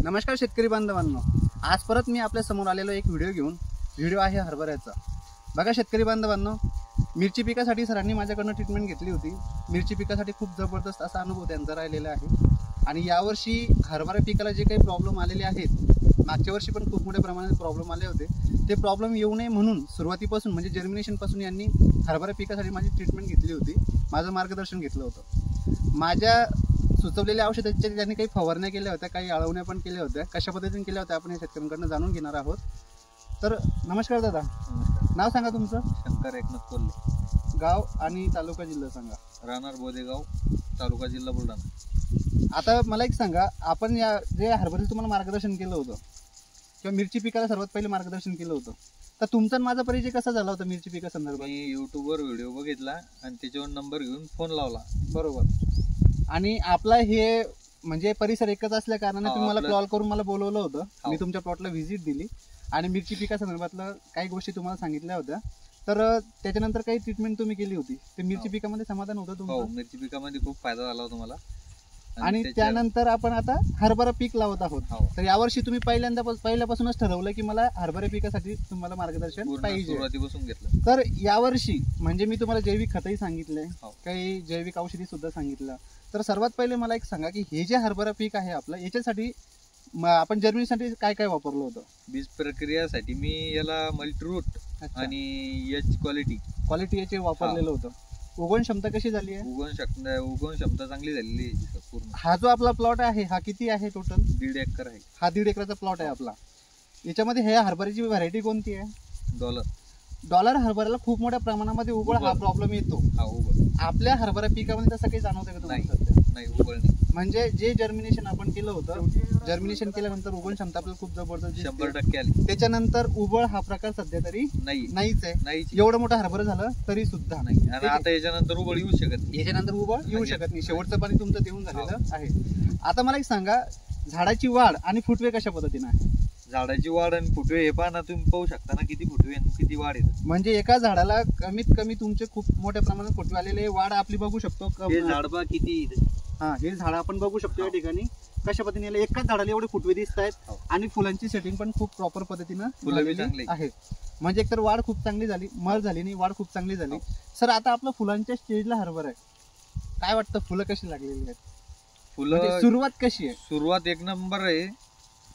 नमस्कार शेतकरी बांधवांनो, आज परत मी आपल्या समोर आलेलो एक व्हिडिओ आहे हरभऱ्याचा। बघा शेतकरी बांधवांनो, मिरची पिकासाठी सरांनी माझ्याकडून ट्रीटमेंट घेतली होती। मिरची पिकासाठी खूप जबरदस्त असा अनुभव त्यांचा राहिलेला आहे आणि यावर्षी हरभरा पिकाला जे काही प्रॉब्लेम आलेले आहेत, मागच्या वर्षी पण खूप मोठ्या प्रमाणात प्रॉब्लेम आले होते, ते प्रॉब्लेम येऊ नये म्हणून सुरुवातीपासून म्हणजे जर्मिनेशन पासून यांनी हरभरा पिकासाठी माझी ट्रीटमेंट घेतली होती, माझं मार्गदर्शन घेतलं होतं। माझ्या सुचवलेल्या औषधांच्या त्यांनी काही फवारण्या केल्या होत्या, काही आळवण्या पण केल्या होत्या। कशा पद्धतीने केल्या होत्या आपण या शेतकऱ्यांकडून जाणून घेणार आहोत। तर नमस्कार दादा। नमस्कार। नाव सांगा तुमचं? शंकर एकनाथ कोल्हे। गाव आणि तालुका जिल्हा सांगा? राहणार बोदेगाव, तालुका जिल्हा बुलढाणा। आता मला एक सांगा, आपण या जे हरभऱ्याचं तुम्हाला मार्गदर्शन केलं होतं किंवा मिरची पिकाला सर्वात पहिले मार्गदर्शन केलं होतं, तर तुमचा माझा परिचय कसा झाला होता मिरची पिका संदर्भात? मी युट्यूबवर व्हिडिओ बघितला आणि त्याच्यावर नंबर घेऊन फोन लावला। बरोबर। आणि आपला हे म्हणजे परिसर एकच असल्या कारणाने तुम्ही मला कॉल करून मला बोलवलं होतं। मी तुमच्या प्लॉटला व्हिजिट दिली आणि मिरची पिका संदर्भातलं काही गोष्टी तुम्हाला सांगितल्या होत्या। तर त्याच्यानंतर काही ट्रीटमेंट तुम्ही केली होती, ते मिरची पिकामध्ये समाधान होतं तुमचं? मिरची पिकामध्ये खूप फायदा झाला होता मला। आणि त्यानंतर आपण आता हरभरा पीक लावत आहोत। तर यावर्षी तुम्ही पहिल्यापासूनच ठरवलं की मला हरभरा पिकासाठी तुम्हाला मार्गदर्शन पाहिजे, सुरुवातीपासून घेतलं। तर यावर्षी म्हणजे मी तुम्हाला जैविक खतही सांगितले, काही जैविक औषधी सुद्धा सांगितलं। तर सर्वात पहिले मला एक सांगा की हे जे हरभरा पीक आहे आपलं, याच्यासाठी आपण जर्मिनीसाठी काय काय वापरलं होतं? बीज प्रक्रियासाठी मी याला मल्टीरूट आणि एच क्वालिटी याचे वापरलेलं होतं। उगवण क्षमता कशी झाली आहे? उगवण क्षमता चांगली झालेली आहे पूर्ण। हा जो आपला प्लॉट आहे हा किती आहे टोटल? 1.5 एकर आहे। हा 1.5 एकराचा प्लॉट आहे आपला। याच्यामध्ये हे हरभऱ्याची व्हरायटी कोणती आहे? डॉलर हरभऱ्याला खूप मोठ्या प्रमाणामध्ये उगवण हा प्रॉब्लेम येतो। आपल्या हरभरा पिकामध्ये तसं काही जाणवतं का तुम्हाला? नाही, उगवण नाही। म्हणजे जे जर्मिनेशन आपण केलं होतं, जर्मिनेशन केल्यानंतर उगवण क्षमता आपल्याला खूप जबरदस्त 100% आली। त्याच्यानंतर उबळ हा प्रकार सध्या तरी नाहीच आहे। एवढं मोठं हरभरा झालं तरी सुद्धा नाही। आणि आता याच्यानंतर उबळ येऊ शकत नाही, याच्यानंतर उबळ येऊ शकत नाही। शेवटचं पाणी तुमचं देऊन झालेलं आहे। आता मला एक सांगा, झाडाची वाढ आणि फुटवे कशा पद्धतीने आहे? झाडाची वाढ आणि फुटवे हे पहा ना, तुम्ही पाहू शकता ना किती फुटवे आणि किती वाढ येते। म्हणजे एका झाडाला कमीत कमी तुमचे खूप मोठ्या प्रमाणात फुटवे आलेले, वाढ आपली बघू शकतो। हे झाड बघा किती, हा हे झाड आपण बघू शकतो या ठिकाणी कशा पद्धतीने एकाच झाडाला एवढे फुटवे दिसत आहेत आणि फुलांची सेटिंग पण खूप प्रॉपर पद्धतीनं आहे। म्हणजे एकतर वाढ खूप चांगली झाली, मर झाली नाही, वाढ खूप चांगली झाली। सर आता आपलं फुलांच्या स्टेजला हरभरा आहे, काय वाटतं फुलं कशी लागलेली आहेत? फुलं सुरुवात कशी आहे? सुरुवात एक नंबर आहे,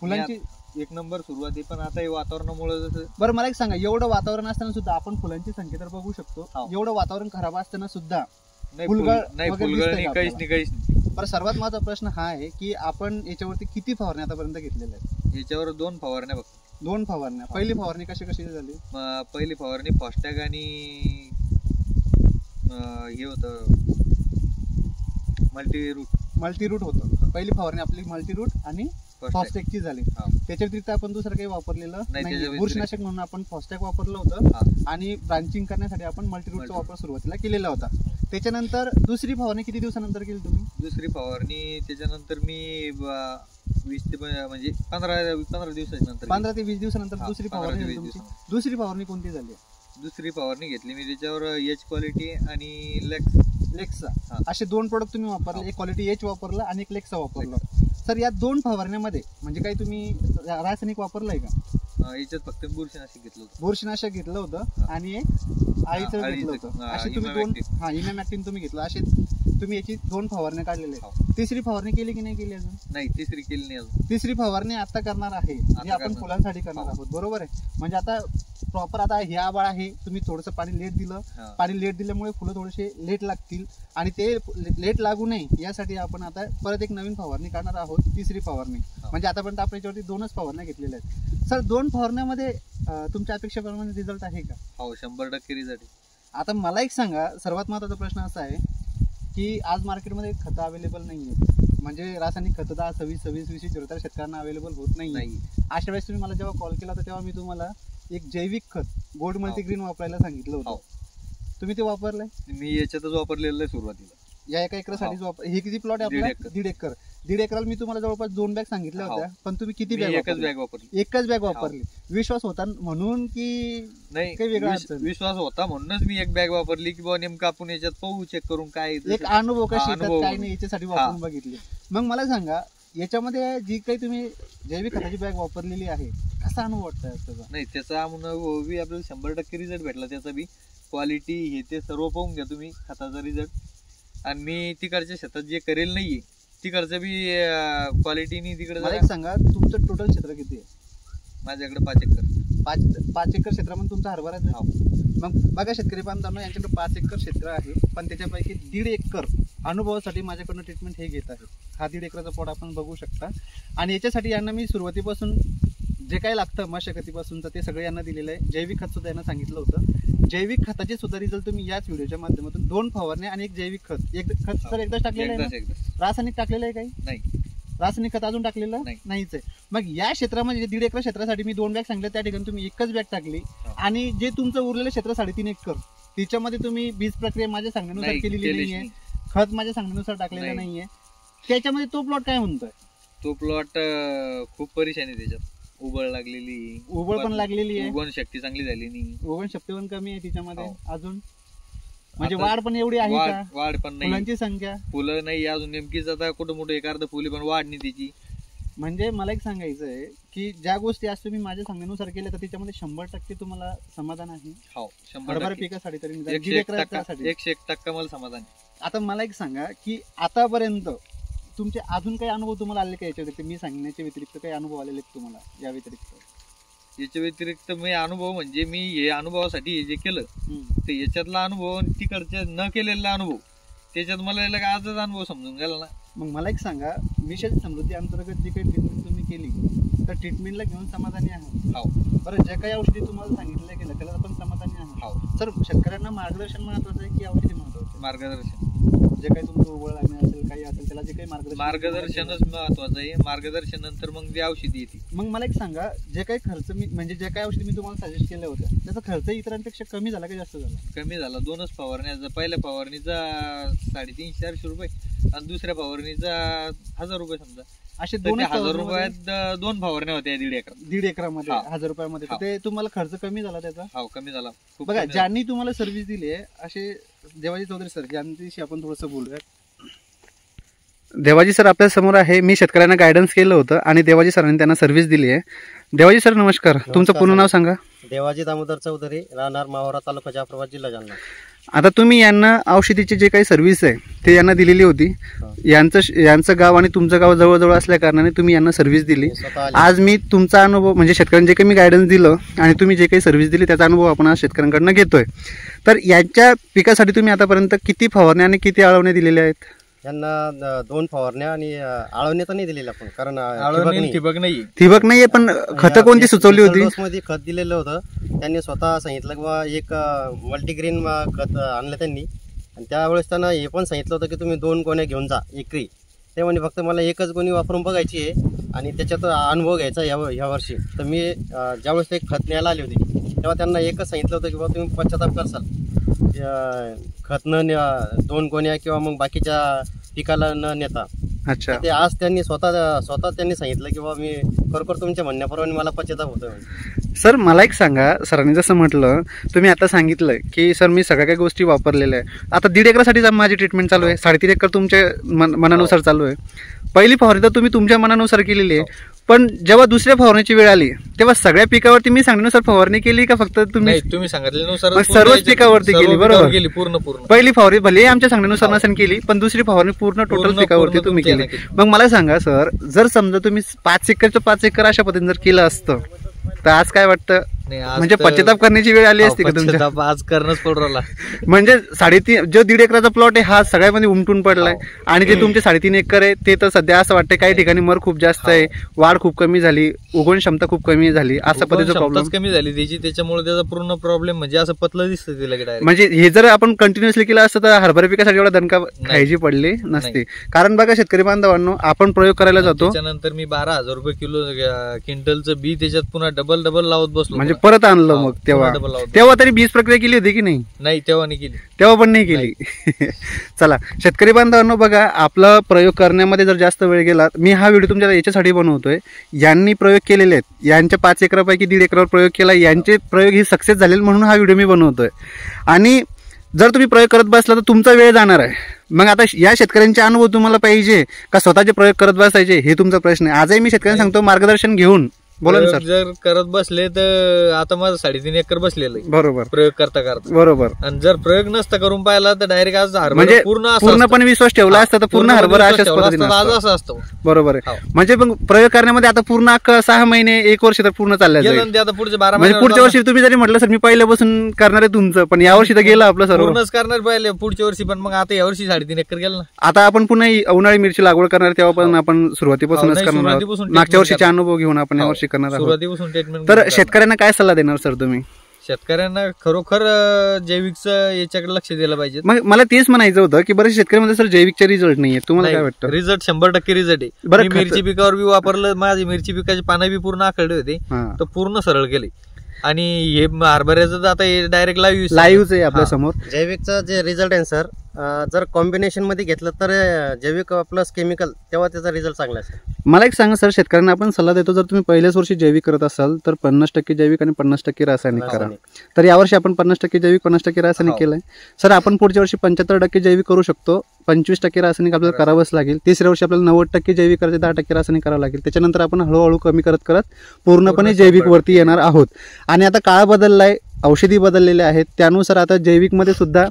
फुलांची एक नंबर सुरुवात आहे। पण आता हे वातावरणामुळे जसं बरं मला एक सांगा, एवढं वातावरण असताना सुद्धा आपण फुलांची संख्या तर बघू शकतो, एवढं वातावरण खराब असताना सुद्धा फुलगळ काहीच नाही। बरं सर्वात महत्त्वाचा प्रश्न हा आहे की आपण याच्यावरती किती फवारण्या आतापर्यंत घेतलेल्या आहेत? याच्यावर 2 फवारण्या फक्त। 2 फवारण्या। पहिली फवारणी कशी झाली? पहिली फवारणी फास्टॅग आणि हे होतं मल्टीरूट होतं। पहिली फवारणी आपली मल्टीरूट आणि फॉस्टॅगची झाली। त्याच्या व्यतिरिक्त आपण दुसरं काही वापरलेलं नाही। बुरशीनाशक म्हणून आपण फॉस्टॅग वापरलं होतं आणि ब्रांचिंग करण्यासाठी आपण मल्टीरूटचा वापर सुरुवातीला केलेला होता। त्याच्यानंतर दुसरी फवारणी किती दिवसानंतर केली तुम्ही? दुसरी फवारणी त्याच्यानंतर मी 20 ते म्हणजे 15 दिवसाच्या नंतर, 15 ते 20 दिवसानंतर दुसरी फवारणी तुमची। दुसरी फवारणी कोणती झाली? दुसरी फवारणी घेतली मी त्याच्यावर एच क्वालिटी आणि लेक्सा असे 2 प्रोडक्ट तुम्ही वापरले। एक क्वालिटी एच वापरलं आणि एक लेक्सा वापरलं। सर या 2 फवारण्यामध्ये म्हणजे काही तुम्ही रासायनिक वापरलंय का? याच्यात फक्त बुरशीनाशक घेतलं होतं आणि एक आळीचं घेतलं होतं। असे तुम्ही 2 इमॅमॅक्टिन तुम्ही घेतलं, असे तुम्ही याची 2 फवारण्या काढलेल्या आहेत। तिसरी फवारणी केली की नाही केली अजून? नाही, तिसरी केली नाही अजून। तिसरी फवारणी आता करणार आहे, जी आपण फुलांसाठी करणार आहोत, बरोबर आहे? म्हणजे आता प्रॉपर आता हे आबाळ आहे, तुम्ही थोडंसं पाणी लेट दिलं, पाणी लेट दिल्यामुळे फुलं थोडेसे लेट लागतील आणि ते लेट लागू नये यासाठी आपण आता परत एक नवीन फवारणी करणार आहोत, तिसरी फवारणी। म्हणजे आतापर्यंत आपण याच्यावरती 2च फवारण्या घेतलेल्या आहेत। सर 2 फवारण्यामध्ये तुमच्या अपेक्षेप्रमाणे रिझल्ट आहे का? हो, 100% रिझल्ट आहे। आता मला एक सांगा, सर्वात महत्त्वाचा प्रश्न असा आहे की आज मार्केटमध्ये खतं अवेलेबल नाही आहेत, म्हणजे रासायनिक खतं 10, 26, 20 तर शेतकऱ्यांना अवेलेबल होत नाही। अशा वेळेस तुम्ही मला जेव्हा कॉल केला होता तेव्हा मी तुम्हाला एक जैविक खत गोल्ड मल्टीग्रीन वापरायला सांगितलं होतं, तुम्ही ते वापरलंय? मी याच्यातच वापरलेलं आहे सुरुवातीला। या एका एकरासाठी हे किती प्लॉट आहे आपला? 1.5 एकर। 1.5 एकराला मी तुम्हाला जवळपास 2 बॅग सांगितल्या होत्या, पण तुम्ही किती बॅग? एकच बॅग वापरली। विश्वास होता म्हणून की नाही? काही वेगळा विश्वास होता म्हणूनच मी एक बॅग वापरली की बाबा नेमकं आपण याच्यात पाहू, चेक करून काय एक अनुभव कशी काय नाही याच्यासाठी वापरून बघितले। मग मला सांगा, याच्यामध्ये जी काही तुम्ही जैविक खताची बॅग वापरलेली आहे, कसा अनुभव वाटतोय त्याचा? नाही, त्याचा अनुभव बी आपल्याला 100% रिझल्ट भेटला. त्याचा बी क्वालिटी हे ते सर्व पाहून घ्या तुम्ही खताचा रिझल्ट. आणि मी तिकडच्या शेतात जे करेल नाहीये तिकडचं बी क्वालिटीनी तिकडे. मला एक सांगा, तुमचं टोटल क्षेत्र किती आहे? माझ्याकडे 5 एकर. 5 एकर क्षेत्रामध्ये तुमचा हरभरा आहे? मग बघा शेतकरी बांधवांनो, यांच्याकडे 5 एकर क्षेत्र आहे, पण त्याच्यापैकी 1.5 एकर अनुभवासाठी माझ्याकडनं ट्रीटमेंट हे घेत आहेत. हा 1.5 एकराचा प्लॉट आपण बघू शकता. आणि याच्यासाठी यांना मी सुरुवातीपासून जे काही लागतं मशागतीपासूनचं ते सगळं यांना दिलेलं आहे. जैविक खत सुद्धा यांना सांगितलं होतं. जैविक खताचे सुद्धा रिझल्ट तुम्ही याच व्हिडिओच्या माध्यमातून 2 फवारण्या आणि 1 जैविक खत. एक खत सर एकदाच टाकलेलं आहे ना? रासायनिक टाकलेलं आहे काही? नाही, रासायनिक खत अजून टाकलेलं नाहीच आहे. मग या क्षेत्रामध्ये 1.5 एकर क्षेत्रासाठी मी 2 बॅग सांगितलं, त्या ठिकाणी तुम्ही 1च बॅग टाकली. आणि जे तुमचं उरलेलं क्षेत्र 3.5 एकर, तिच्यामध्ये तुम्ही बीज प्रक्रिया माझ्या सांगण्यानुसार केलेली नाहीये, खत माझ्या सांगण्यानुसार टाकलेलं नाहीये. त्याच्यामध्ये तो प्लॉट काय म्हणतोय? तो प्लॉट खूप परेशानी, त्याच्यात उबळ लागलेली, उबळ पण लागलेली आहे, उगवण शक्ती चांगली झाली नाही, उगवण शक्ती पण कमी आहे तिच्यामध्ये अजून. म्हणजे वाढ पण एवढी आहे का? वाढ पण नाही, फुलांची संख्या फुलं नाही अजून नेमकीच. आता कुठं मोठं एखादं फुली पण वाढ नाही त्याची. म्हणजे मला एक सांगायचं आहे की ज्या गोष्टी आज तुम्ही माझ्या सांगण्यानुसार केल्या तर त्याच्यामध्ये 100% तुम्हाला समाधान आहे. हो, 100% पिकासाठी तरी 101% मला समाधान आहे. आता मला एक सांगा की आतापर्यंत तुमचे अजून काही अनुभव तुम्हाला आले का याच्या व्यतिरिक्त? मी सांगण्याच्या व्यतिरिक्त काही अनुभव आलेले तुम्हाला या व्यतिरिक्त? याच्या व्यतिरिक्त मी अनुभव म्हणजे मी हे अनुभवासाठी जे केलं ते याच्यातला अनुभव तिकडच्या न केलेला अनुभव, त्याच्यात मला आजच अनुभव समजून गेला ना. मग मला एक सांगा, मिशन समृद्धी अंतर्गत जी काही ट्रीटमेंट तुम्ही केली तर ट्रीटमेंटला घेऊन समाधानी आहात? हो. बरं, ज्या काही औषधी तुम्हाला सांगितलं गेलं त्याला पण समाधानी आहात? हो. सर, शेतकऱ्यांना मार्गदर्शन महत्वाचं आहे की औषधी महत्वाचं आहे? मार्गदर्शन. जे काही तुमचं उबळ लागणे असेल, काही असेल, त्याला जे काही मार्गदर्शनच महत्वाचं आहे. मार्गदर्शन नंतर मग जी औषधी येते. मग मला एक सांगा, जे काही खर्च मी म्हणजे जे काही औषधी मी तुम्हाला सजेस्ट केल्या होत्या त्याचा खर्च इतरांपेक्षा कमी झाला की जास्त झाला? कमी झाला. 2च फवारण्याचा, पहिल्या फवारणीचा 350-400 रुपये आणि दुसऱ्या फवारणीचा 1000 रुपये समजा. असे 1000 रुपयात 2 फवारण्या होत्या 1.5 एकर. 1.5 एकरामध्ये 1000 रुपयामध्ये. ते तुम्हाला खर्च कमी झाला त्याचा? हो, कमी झाला. बघा, ज्यांनी तुम्हाला सर्व्हिस दिली आहे असे देवाजी चौधरी सर, यांच्याशी आपण थोडंसं बोलूया. देवाजी सर आपल्या समोर आहे. मी शेतकऱ्यांना गायडन्स केलं होतं आणि देवाजी सरांनी त्यांना सर्व्हिस दिली आहे. देवाजी सर नमस्कार. तुमचं पूर्ण नाव सांगा. देवाजी दामोदर चौधरी, राहणार मावरा, तालुका जाफराबाद, जिल्हा जालना. आता तुम्ही यांना औषधीची जे काही सर्व्हिस आहे ते यांना दिलेली होती. यांचं गाव आणि तुमचं गाव जवळजवळ असल्या कारणाने तुम्ही यांना सर्व्हिस दिली. आज मी तुमचा अनुभव म्हणजे शेतकऱ्यांना जे काही मी गायडन्स दिलं आणि तुम्ही जे काही सर्व्हिस दिली त्याचा अनुभव आपण आज शेतकऱ्यांकडनं घेतोय. तर यांच्या पिकासाठी तुम्ही आतापर्यंत किती फवारण्या आणि किती आळवण्या दिलेल्या आहेत? यांना 2 फवारण्या आणि आळवण्या तर नाही दिलेल्या आपण, कारण ठिबक नाहीये. पण खतं कोणती सुचवली होती? मध्ये खत दिलेलं होतं. त्यांनी स्वतः सांगितलं की एक मल्टीग्रीन खत आणलं त्यांनी. आणि त्यावेळेस त्यांना हे पण सांगितलं होतं की तुम्ही 2 गोण्या घेऊन जा एकरी. ते म्हणजे फक्त मला 1च गोणी वापरून बघायची आहे आणि त्याच्यात अनुभव घ्यायचा ह्या वर्षी. तर मी ज्यावेळेस ते खत न्यायला आले होते तेव्हा त्यांना एकच सांगितलं होतं की बाबा तुम्ही पश्चाताप करसाल खत न 2 गोण्या किंवा मग बाकीच्या पिकाला न नेता. अच्छा. ते आज त्यांनी स्वतः त्यांनी सांगितलं की बाबा मी खरोखर तुमच्या म्हणण्याप्रमाणे मला पश्चाताप होतोय. सर, मला एक सांगा, सरांनी जसं म्हटलं, तुम्ही आता सांगितलं की सर मी सगळ्या काही गोष्टी वापरलेल्या आहे. आता 1.5 एकरासाठी माझी ट्रीटमेंट चालू आहे, 3.5 एकर तुमच्या मनानुसार चालू आहे. पहिली फवारणी तर तुम्ही तुमच्या मनानुसार केलेली आहे, पण जेव्हा दुसऱ्या फवारणीची वेळ आली तेव्हा सगळ्या पिकावरती मी सांगण्यानुसार फवारणी केली का फक्त तुम्ही सांगितल्यानुसार सर्वच पिकावरती केली? बरोबर. पूर्ण पहिली फवारणी भले आमच्या सांगण्यानुसार नसेल केली, पण दुसरी फवारणी पूर्ण टोटल पिकावरती तुम्ही केली. मग मला सांगा सर, जर समजा तुम्ही 5 एकरचं 5 एकर अशा पद्धतीने जर केलं असतं तर आज काय वाटतं? म्हणजे पश्चाताप करण्याची वेळ आली असती का तुमच्या? आज करणंच पडू राहिला. म्हणजे 3.5 जो 1.5 एकराचा प्लॉट आहे हा सगळ्यामध्ये उमटून पडलाय. आणि जे तुमचे 3.5 एकर आहे ते तर सध्या असं वाटतं काही ठिकाणी मर खूप जास्त आहे, वाढ खूप कमी झाली, उगवण क्षमता खूप कमी झाली, असा पद्धतीचा प्रॉब्लेम कमी झाली त्याची. त्याच्यामुळे त्याचा पूर्ण प्रॉब्लेम म्हणजे असं पतलं दिसतं तिला. म्हणजे हे जर आपण कंटिन्युअसली केलं असतं तर हरभरा पिकासाठी एवढा दणका खायची पडली नसते. कारण बघा शेतकरी बांधवांनो, आपण प्रयोग करायला जातो, त्याच्यानंतर मी 12,000 रुपये किलो क्विंटलचं बी त्याच्यात पुन्हा डबल लावत बसलो. म्हणजे परत आणलं. मग तेव्हा तरी बीज प्रक्रिया केली होती की नाही? नाही, तेव्हा नाही केली. तेव्हा पण नाही केली. चला शेतकरी बांधवांनो, बघा आपला प्रयोग करण्यामध्ये जर जास्त वेळ गेला, मी हा व्हिडिओ तुमच्या याच्यासाठी बनवतोय. यांनी प्रयोग केलेले आहेत, यांच्या 5 एकरापैकी 1.5 एकरावर प्रयोग केला, यांचे प्रयोग हे सक्सेस झालेले म्हणून हा व्हिडिओ मी बनवतोय. आणि जर तुम्ही प्रयोग करत बसला तर तुमचा वेळ जाणार आहे. मग आता या शेतकऱ्यांचे अनुभव तुम्हाला पाहिजे का स्वतःचे प्रयोग करत बसायचे हे तुमचा प्रश्न आहे. आजही मी शेतकऱ्यांना सांगतो मार्गदर्शन घेऊन बोला ना सर. जर करत बसले तर आता माझं 3.5 एकर बसलेलं आहे बरोबर प्रयोग करता करता. बरोबर. आणि जर प्रयोग नसता करून पाहिला तर डायरेक्ट आज म्हणजे पूर्ण पूर्णपणे विश्वास ठेवला असता तर पूर्ण हरभरा अशाच पद्धतीने आज असतं. असं असतं. बरोबर आहे. म्हणजे पण प्रयोग करण्यामध्ये आता पूर्ण अख्खा 6 महिने 1 वर्ष तर पूर्ण चाललं जाईल. गेलं ते आता पुढचे 12 म्हणजे महिने पुढच्या वर्षी तुम्ही जरी म्हटलं सर मी पहिल्यापासून करणार आहे तुमचं, पण या वर्षी तर गेलं आपलं सर्व. पूर्णच करणार पहिले पुढच्या वर्षी. पण मग आता या वर्षी 3.5 एकर गेलं ना. आता आपण पुन्हा उन्हाळी मिरची लागवड करणार तेव्हा पण आपण सुरुवातीपासूनच करणार आहोत. सुरुवातीपासून मागच्या वर्षीचे अनुभव घेऊन आपण या वर्षी करणार आहोत. सुरुवातीपासून ट्रीटमेंट. तर शेतकऱ्यांना काय सल्ला देणार सर तुम्ही? शेतकऱ्यांना खरोखर जैविकचं याच्याकडे लक्ष दिलं पाहिजे. मग मला तेच म्हणायचं होतं की बरेच शेतकऱ्यांमध्ये सर जैविकचे रिझल्ट नाहीये. तुम्हाला काय वाटतं? रिझल्ट 100% रिझल्ट आहे. मी मिरची पिकावर बी वापरलं, माझी मिरची पिकाची पानं बी पूर्ण आखडले होते तर पूर्ण सरळ केले. आणि हे हरभऱ्याचं तर आता डायरेक्ट लाईव्ह आहे आपल्या समोर. जैविकचं जे रिझल्ट आहे सर, जर कॉम्बिनेशन मध्ये घेतलं तर जैविक प्लस केमिकल तेव्हा त्याचा रिझल्ट चांगला आहे. मला एक सांगा सर, शेतकऱ्यांना आपण सल्ला देतो जर तुम्ही पहिल्याच वर्षी जैविक करत असाल तर 50% जैविक आणि 50% रासायनिक करा. तर यावर्षी आपण 50% जैविक 50% रासायनिक केलंय सर. आपण पुढच्या वर्षी 75% जैविक करू शकतो, 25% रासायनिक आपल्याला करावंच लागेल. तिसऱ्या वर्षी आपल्याला 90% जैविक करायचे, 10% रासायनिक करावं लागेल. त्याच्यानंतर आपण हळूहळू कमी करत करत पूर्णपणे जैविक वरती येणार आहोत. आणि आता काळ बदललाय, औषधी बदललेले आहेत, त्यानुसार आता जैविकमध्ये सुद्धा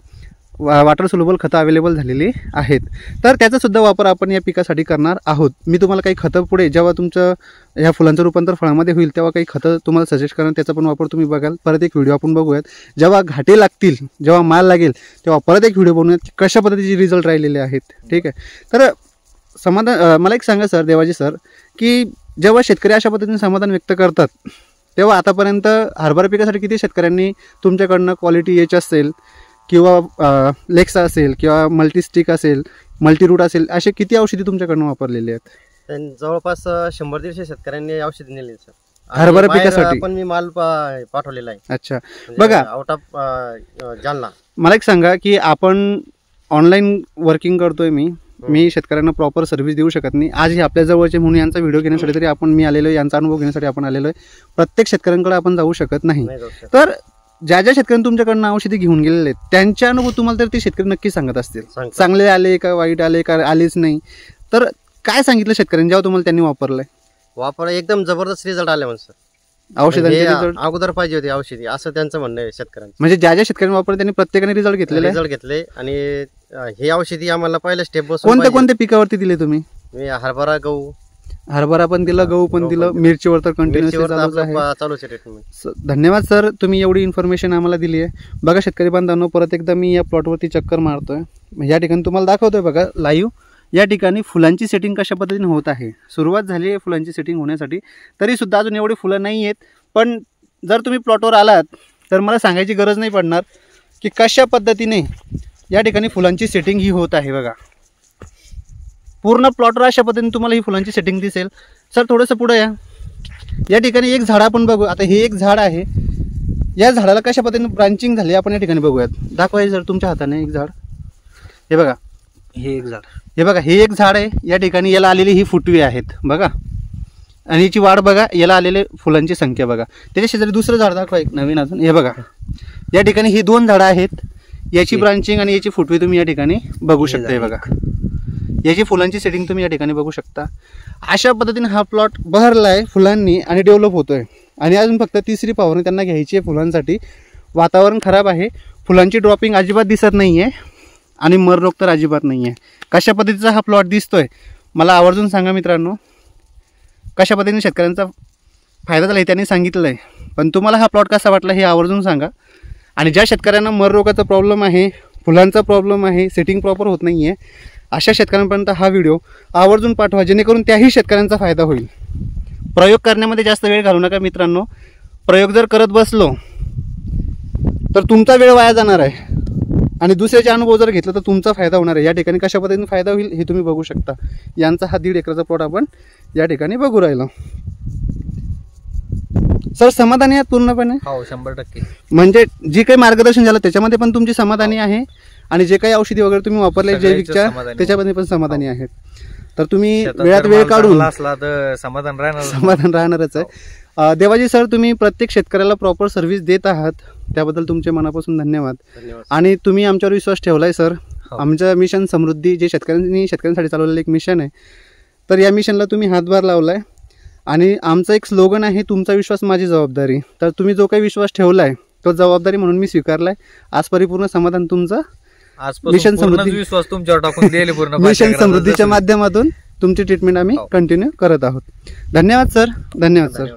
वॉटर सोल्युबल खतं अवेलेबल झालेली आहेत. तर त्याचा सुद्धा वापर आपण या पिकासाठी करणार आहोत. मी तुम्हाला काही खतं पुढे जेव्हा तुमचं ह्या फुलांचं रूपांतर फळामध्ये होईल तेव्हा काही खतं तुम्हाला सजेस्ट करणार, त्याचा पण वापर तुम्ही बघाल. परत एक व्हिडिओ आपण बघूयात. जेव्हा घाटे लागतील, जेव्हा माल लागेल तेव्हा परत एक व्हिडिओ बनवूयात की कशा पद्धतीचे रिझल्ट राहिलेले आहेत. ठीक आहे. तर समाधान मला एक सांगा सर, देवाजी सर, की जेव्हा शेतकरी अशा पद्धतीने समाधान व्यक्त करतात तेव्हा आतापर्यंत हरभरा पिकासाठी किती शेतकऱ्यांनी तुमच्याकडनं क्वालिटी एच असेल किंवा लेक्सा असेल किंवा मल्टीस्टिक असेल, मल्टीरूट असेल, असे किती औषधी तुमच्याकडनं वापरलेली आहेत? जवळपास 100-150 शेतकऱ्यांनी औषधी नेली सर हरभरा पिकासाठी. पण मी माल पाठवलेला आहे. अच्छा, बघा आउट ऑफ जालना. मला एक सांगा की आपण ऑनलाईन वर्किंग करतोय, मी शेतकऱ्यांना प्रॉपर सर्व्हिस देऊ शकत नाही. आज हे आपल्या जवळचे म्हणून यांचा व्हिडिओ घेण्यासाठी तरी आपण मी आलेलो आहे, यांचा अनुभव घेण्यासाठी आपण आलेलो आहे. प्रत्येक शेतकऱ्यांकडे आपण जाऊ शकत नाही. तर ज्या ज्या शेतकऱ्यांनी तुमच्याकडनं औषधी घेऊन गेलेले आहेत त्यांचे अनुभव तुम्हाला तर ते शेतकरी नक्की सांगत असतील. चांगले आले का वाईट आले का आलेच नाही, तर काय सांगितलं शेतकऱ्यांनी जेव्हा तुम्हाला त्यांनी वापरलंय? एकदम जबरदस्त रिझल्ट आले म्हणजे सर. औषधांचे रिझल्ट अगोदर पाहिजे होते औषधी, असं त्यांचं म्हणणं आहे शेतकऱ्यांचं. म्हणजे ज्या ज्या शेतकऱ्यांनी वापरले त्यांनी प्रत्येकाने रिझल्ट घेतले. आणि हे औषधी आम्हाला पहिलं स्टेप बस. कोणत्या पिकावरती दिले तुम्ही? मी हरभरा, गहू. हरभरा पण दिलं, गहू पण दिलं, मिरचीवर तर कंटिन्युअसली चालू आहे. धन्यवाद सर, तुम्ही एवढी इन्फॉर्मेशन आम्हाला दिली आहे. बघा शेतकरी बांधवांनो, परत एकदा मी या प्लॉटवरती चक्कर मारतोय. या ठिकाणी तुम्हाला दाखवतोय बघा लाईव्ह. या ठिकाणी फुलांची सेटिंग कशा पद्धतीने होत आहे. सुरुवात झाली आहे फुलांची सेटिंग होण्यासाठी, तरी सुद्धा अजून एवढी फुलं नाही आहेत. पण जर तुम्ही प्लॉटवर आलात तर मला सांगायची गरज नाही पडणार की कशा पद्धतीने या ठिकाणी फुलांची सेटिंग ही होत आहे. बघा पूर्ण प्लॉटवर अशा पद्धतीने तुम्हाला ही फुलांची सेटिंग दिसेल. सर थोडंसं पुढे या ठिकाणी एक झाड आपण बघू. आता हे एक झाड आहे, या झाडाला कशा पद्धतीने ब्रांचिंग झाली आपण या ठिकाणी बघूयात. दाखवायचं सर तुमच्या हाताने एक झाड. हे बघा, हे एक झाड, हे बघा, हे एक झाड आहे. या ठिकाणी याला आलेली ही फुटवी आहेत बघा, आणि याची वाढ बघा, याला आलेले फुलांची संख्या बघा. त्याच्या शेजारी दुसरं झाड दाखवा एक नवीन अजून. हे बघा, या ठिकाणी ही 2 झाडं आहेत. याची ब्रांचिंग आणि याची फुटवी तुम्ही या ठिकाणी बघू शकता. हे बघा, याची फुलांची सेटिंग तुम्ही या ठिकाणी बघू शकता. अशा पद्धतीने हा प्लॉट बहरलाय फुलांनी आणि डेव्हलप होतोय. आणि अजून फक्त 3री फवारणी त्यांना घ्यायची आहे फुलांसाठी. वातावरण खराब आहे, फुलांची ड्रॉपिंग अजिबात दिसत नाही आहे आणि मर रोग तर अजिबात नाही आहे. कशा पद्धतीचा हा प्लॉट दिसतोय मला आवर्जून सांगा मित्रांनो. कशा पद्धतीने शेतकऱ्यांचा फायदा झाला हे त्यांनी सांगितलं आहे, पण तुम्हाला हा प्लॉट कसा वाटला हे आवर्जून सांगा. आणि ज्या शेतकऱ्यांना मर रोगाचा प्रॉब्लेम आहे, फुलांचा प्रॉब्लेम आहे, सेटिंग प्रॉपर होत नाही आहे, अशा शेतकऱ्यांपर्यंत हा व्हिडिओ आवर्जून पाठवा, जेणेकरून त्याही शेतकऱ्यांचा फायदा होईल. प्रयोग करण्यामध्ये जास्त वेळ घालू नका मित्रांनो. प्रयोग जर करत बसलो तर तुमचा वेळ वाया जाणार आहे आणि दुसऱ्याचे अनुभव जर घेतलं तर तुमचा फायदा होणार आहे. या ठिकाणी कशा पद्धतीने फायदा होईल हे तुम्ही बघू शकता. यांचा हा 1.5 एकराचा प्लॉट आपण या ठिकाणी बघू राहिलो. सर समाधानी आहात पूर्णपणे? हो 100%. म्हणजे जे काही मार्गदर्शन झालं त्याच्यामध्ये पण तुमची समाधानी आहे आणि जे काही औषधी वगैरे तुम्ही वापरले जैविकच्या त्याच्यामध्ये पण समाधानी आहेत. तर तुम्ही वेळात वेळ काढून असला तर समाधान राहणारच आहे. देवाजी सर, तुम्ही प्रत्येक शेतकऱ्याला प्रॉपर सर्व्हिस देत आहात, त्याबद्दल तुमचे मनापासून धन्यवाद. आणि तुम्ही आमच्यावर विश्वास ठेवलाय सर. आमचं मिशन समृद्धी जे शेतकऱ्यांसाठी चालवलेलं एक मिशन आहे. तर या मिशनला तुम्ही हातभार लावलाय आणि आमचं एक स्लोगन आहे, तुमचा विश्वास माझी जबाबदारी. तर तुम्ही जो काही विश्वास ठेवलाय तो जबाबदारी म्हणून मी स्वीकारलाय. आज परिपूर्ण समाधान तुमचं मिशन समृद्धी विश्वास तुमच्यावर टाकून दिले पूर्ण मिशन समृद्धीच्या माध्यमातून तुमची ट्रीटमेंट आम्ही कंटिन्यू करत आहोत. धन्यवाद सर. धन्यवाद सर.